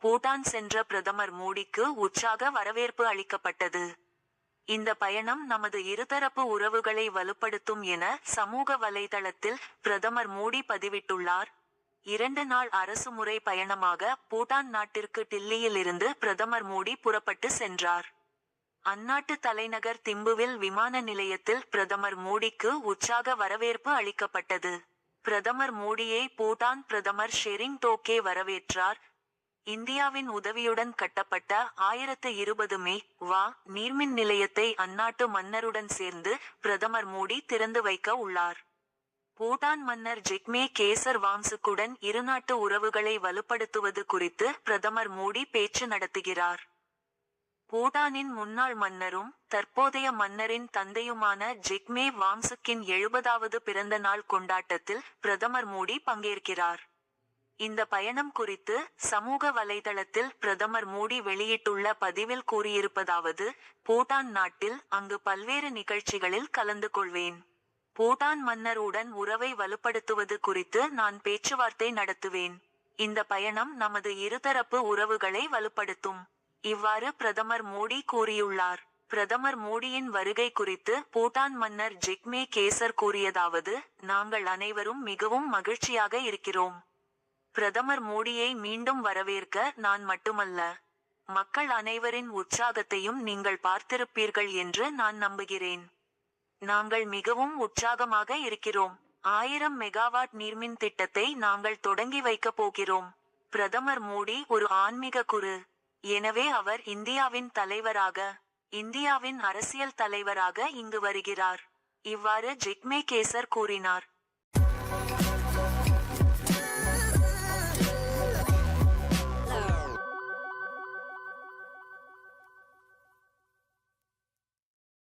பூட்டான் சென்ற பிரதமர் மோடிக்கு உற்சாக வரவேற்பு அளிக்கப்பட்டது. இந்த பயணம் நமது இருதரப்பு உறவுகளை வலுப்படுத்தும் என சமூக வலைதளத்தில் பிரதமர் மோடி பதிவிட்டுள்ளார். 2 நாள் அரசுமுறை பயணமாக பூட்டான் நாட்டிற்கு டில்லியிலிருந்து பிரதமர் மோடி புறப்பட்டு சென்றார். அந்நாட்டு தலைநகர் திம்புவில் விமான நிலையத்தில் பிரதமர் மோடிக்கு உற்சாக வரவேற்பு அளிக்கப்பட்டது. பிரதமர் மோடியை பூட்டான் பிரதமர் ஷெரிங் டோப்கே வரவேற்றார். இந்தியாவின் உதவியுடன் கட்டப்பட்ட 1020 மெ.வா. நீர்மின் நிலையத்தை அந்நாட்டு மன்னருடன் சேர்ந்து பிரதமர் மோடி திறந்து வைக்க உள்ளார். பூட்டான் மன்னர் ஜிக்மே கேசர் வாங்சுக்குடன் இருநாட்டு உறவுகளை வலுப்படுத்துவது குறித்து பிரதமர் மோடி பேச்சு நடத்துகிறார். பூட்டானின் முன்னாள் மன்னரும் தற்போதைய மன்னரின் தந்தையுமான ஜிக்மே வாங்சுக்கின் 70வது பிறந்த நாள் கொண்டாட்டத்தில் பிரதமர் மோடி பங்கேற்கிறார். இந்த பயணம் குறித்து சமூக வலைதளத்தில் பிரதமர் மோடி வெளியிட்டுள்ள பதிவில் கூறியிருப்பதாவது: பூட்டான் நாட்டில் அங்கு பல்வேறு நிகழ்ச்சிகளில் கலந்து கொள்வேன். பூட்டான் மன்னர் உடன் உறவை வலுப்படுத்துவது குறித்து நான் பேச்சுவார்த்தை நடத்துவேன். இந்த பயணம் நமது இருதரப்பு உறவுகளை வலுப்படுத்தும். இவ்வாறு பிரதமர் மோடி கூறியுள்ளார். பிரதமர் மோடியின் வருகை குறித்து பூட்டான் மன்னர் ஜிக்மே கேசர் கூறியதாவது: நாங்கள் அனைவரும் மிகவும் மகிழ்ச்சியாக இருக்கிறோம். பிரதமர் மோடியை மீண்டும் வரவேற்க நான் மட்டுமல்ல, மக்கள் அனைவரின் உற்சாகத்தையும் நீங்கள் பார்த்திருப்பீர்கள் என்று நான் நம்புகிறேன். நாங்கள் மிகவும் உற்சாகமாக இருக்கிறோம். 1000 மெகாவாட் நீர்மின் திட்டத்தை நாங்கள் தொடங்கி வைக்கப் போகிறோம். பிரதமர் மோடி ஒரு ஆன்மீக குரு. எனவே அவர் இந்தியாவின் தலைவராக, இந்தியாவின் அரசியல் தலைவராக இங்கு வருகிறார். இவ்வாறு ஜிக்மே கேசர் கூறினார்.